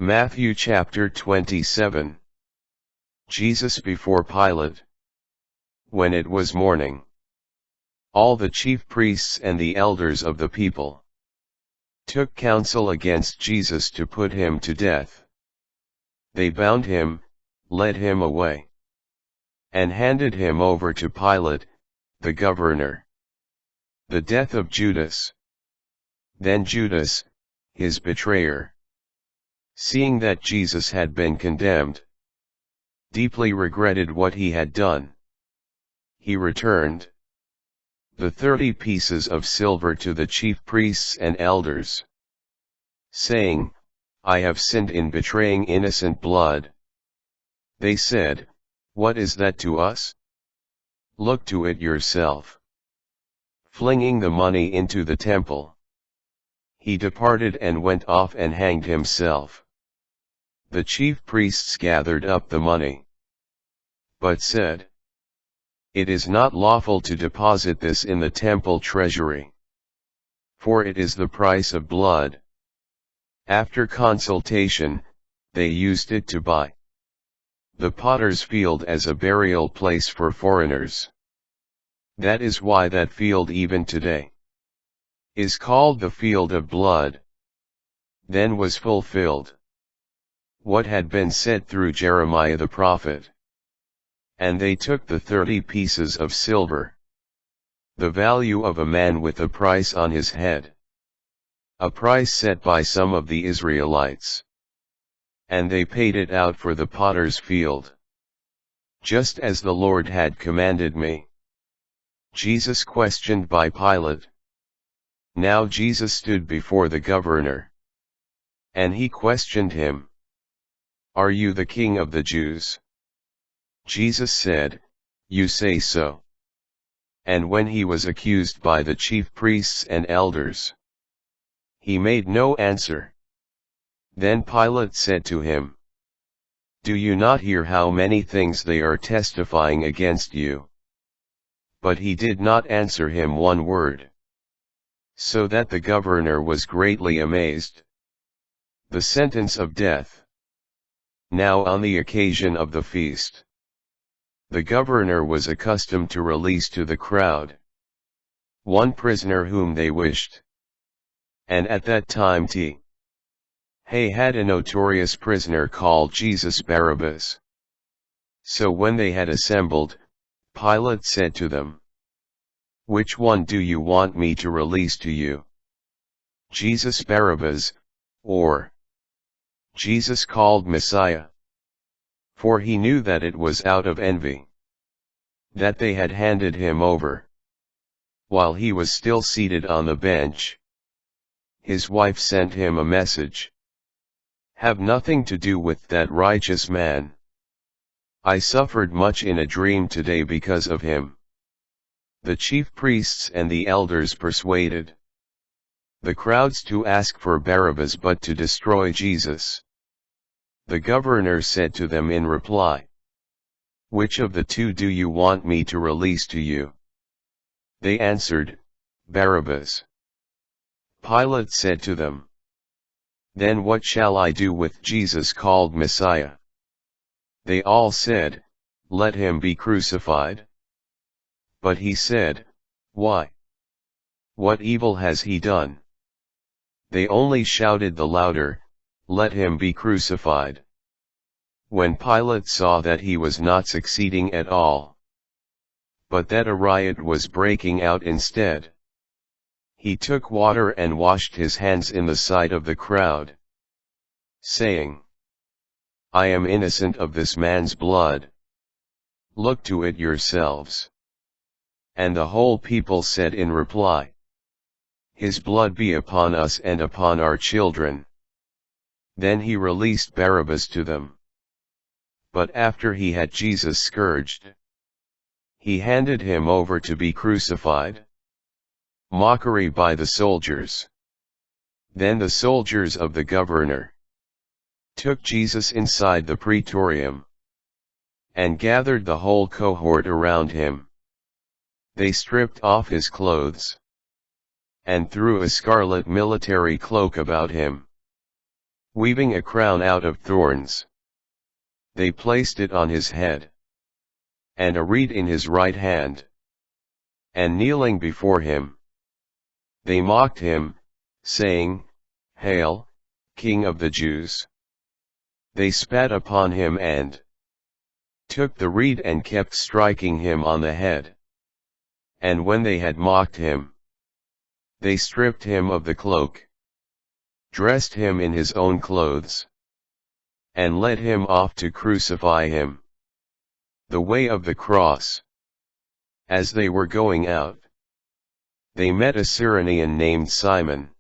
Matthew chapter 27. Jesus before Pilate. When it was morning, all the chief priests and the elders of the people took counsel against Jesus to put him to death. They bound him, led him away, and handed him over to Pilate, the governor. The death of Judas. Then Judas, his betrayer, seeing that Jesus had been condemned, deeply regretted what he had done. He returned the 30 pieces of silver to the chief priests and elders, saying, "I have sinned in betraying innocent blood." They said, "What is that to us? Look to it yourself." Flinging the money into the temple, he departed and went off and hanged himself. The chief priests gathered up the money, but said, "It is not lawful to deposit this in the temple treasury, for it is the price of blood." After consultation, they used it to buy the potter's field as a burial place for foreigners. That is why that field even today is called the field of blood. Then was fulfilled what had been said through Jeremiah the prophet. And they took the 30 pieces of silver, the value of a man with a price on his head, a price set by some of the Israelites, and they paid it out for the potter's field, just as the Lord had commanded me. Jesus questioned by Pilate. Now Jesus stood before the governor, and he questioned him, "Are you the king of the Jews?" Jesus said, "You say so." And when he was accused by the chief priests and elders, he made no answer. Then Pilate said to him, "Do you not hear how many things they are testifying against you?" But he did not answer him one word, so that the governor was greatly amazed. The sentence of death. Now on the occasion of the feast, the governor was accustomed to release to the crowd one prisoner whom they wished. And at that time they had a notorious prisoner called Jesus Barabbas. So when they had assembled, Pilate said to them, "Which one do you want me to release to you? Jesus Barabbas, or Jesus called Messiah?" For he knew that it was out of envy that they had handed him over. While he was still seated on the bench, his wife sent him a message, "Have nothing to do with that righteous man. I suffered much in a dream today because of him." The chief priests and the elders persuaded the crowds to ask for Barabbas but to destroy Jesus. The governor said to them in reply, "Which of the two do you want me to release to you?" They answered, "Barabbas." Pilate said to them, "Then what shall I do with Jesus called Messiah?" They all said, "Let him be crucified." But he said, "Why? What evil has he done?" They only shouted the louder, "Let him be crucified." When Pilate saw that he was not succeeding at all, but that a riot was breaking out instead, he took water and washed his hands in the sight of the crowd, saying, "I am innocent of this man's blood. Look to it yourselves." And the whole people said in reply, "His blood be upon us and upon our children." Then he released Barabbas to them. But after he had Jesus scourged, he handed him over to be crucified. Mockery by the soldiers. Then the soldiers of the governor took Jesus inside the praetorium, and gathered the whole cohort around him. They stripped off his clothes, and threw a scarlet military cloak about him. weaving a crown out of thorns. They placed it on his head, and a reed in his right hand. And kneeling before him, they mocked him, saying, "Hail, King of the Jews!" They spat upon him and took the reed and kept striking him on the head. And when they had mocked him, they stripped him of the cloak, dressed him in his own clothes, and led him off to crucify him. The way of the cross. As they were going out, they met a Cyrenian named Simon.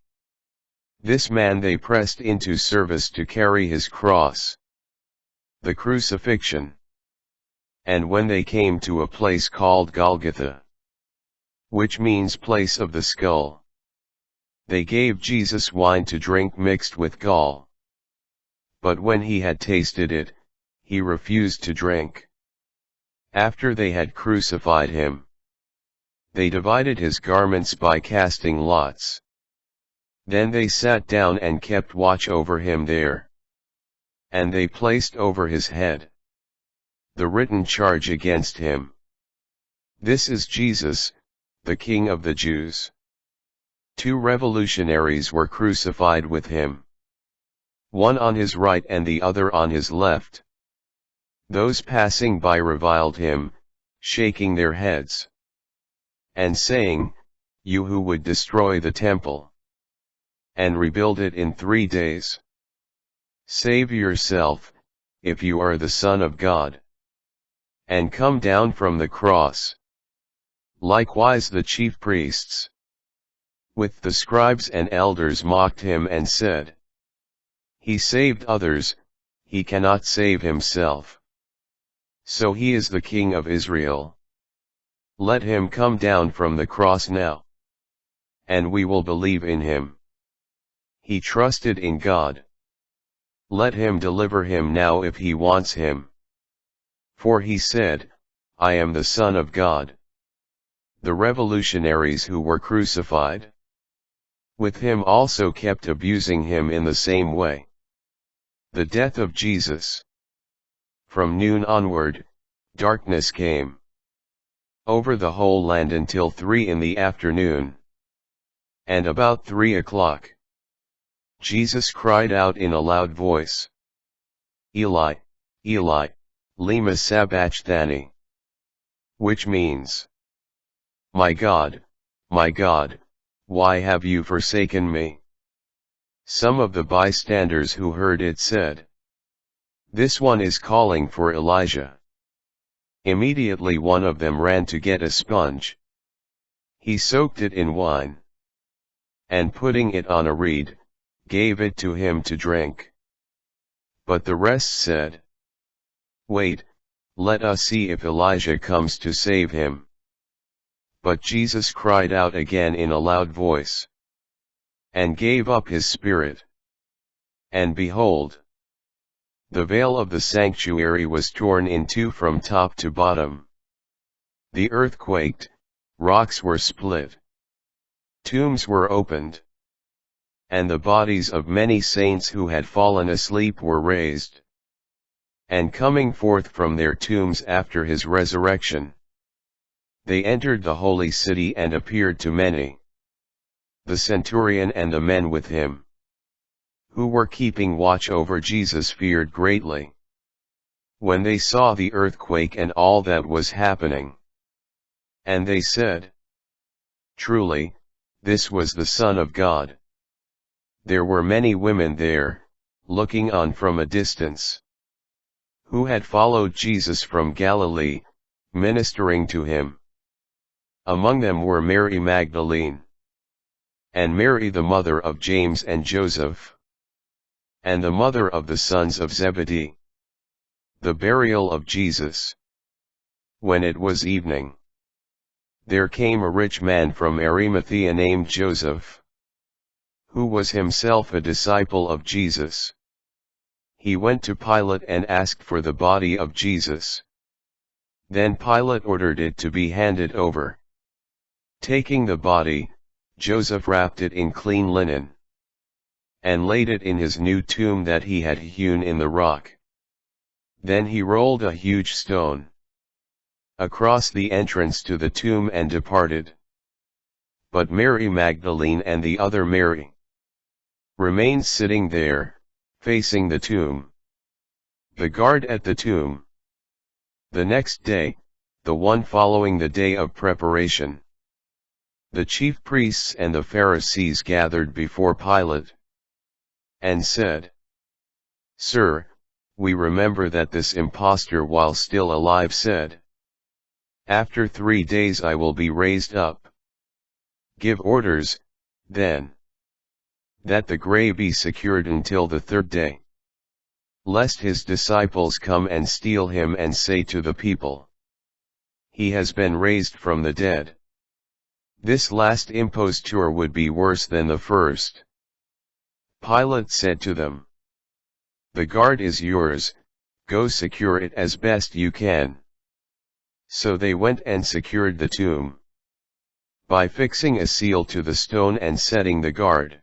This man they pressed into service to carry his cross, the crucifixion. And when they came to a place called Golgotha, which means place of the skull, they gave Jesus wine to drink mixed with gall. But when he had tasted it, he refused to drink. After they had crucified him, they divided his garments by casting lots. Then they sat down and kept watch over him there. And they placed over his head the written charge against him: "This is Jesus, the King of the Jews." 2 revolutionaries were crucified with him, one on his right and the other on his left. Those passing by reviled him, shaking their heads, and saying, "You who would destroy the temple, and rebuild it in 3 days, save yourself, if you are the Son of God, and come down from the cross." Likewise the chief priests, with the scribes and elders, mocked him and said, "He saved others, he cannot save himself. So he is the King of Israel. Let him come down from the cross now, and we will believe in him. He trusted in God. Let him deliver him now if he wants him. For he said, 'I am the Son of God.'" The revolutionaries who were crucified with him also kept abusing him in the same way. The death of Jesus. From noon onward, darkness came over the whole land until 3 in the afternoon. And about 3 o'clock, Jesus cried out in a loud voice, "Eli, Eli, lema sabachthani," which means, my God, why have you forsaken me?" Some of the bystanders who heard it said, "This one is calling for Elijah." Immediately one of them ran to get a sponge. He soaked it in wine, and putting it on a reed, gave it to him to drink. But the rest said, "Wait, let us see if Elijah comes to save him." But Jesus cried out again in a loud voice, and gave up his spirit. And behold, the veil of the sanctuary was torn in 2 from top to bottom. The earth quaked, rocks were split, tombs were opened, and the bodies of many saints who had fallen asleep were raised. And coming forth from their tombs after his resurrection, they entered the holy city and appeared to many. The centurion and the men with him, who were keeping watch over Jesus, feared greatly when they saw the earthquake and all that was happening. And they said, "Truly, this was the Son of God." There were many women there, looking on from a distance, who had followed Jesus from Galilee, ministering to him. Among them were Mary Magdalene, and Mary the mother of James and Joseph, and the mother of the sons of Zebedee. The burial of Jesus. When it was evening, there came a rich man from Arimathea named Joseph, who was himself a disciple of Jesus. He went to Pilate and asked for the body of Jesus. Then Pilate ordered it to be handed over. Taking the body, Joseph wrapped it in clean linen, and laid it in his new tomb that he had hewn in the rock. Then he rolled a huge stone across the entrance to the tomb and departed. But Mary Magdalene and the other Mary remained sitting there, facing the tomb. The guard at the tomb. The next day, the one following the day of preparation, the chief priests and the Pharisees gathered before Pilate, and said, "Sir, we remember that this impostor while still alive said, 'After 3 days I will be raised up.' Give orders, then, that the grave be secured until the 3rd day, lest his disciples come and steal him and say to the people, 'He has been raised from the dead.' This last imposture would be worse than the first." Pilate said to them, "The guard is yours, go secure it as best you can." So they went and secured the tomb, by fixing a seal to the stone and setting the guard.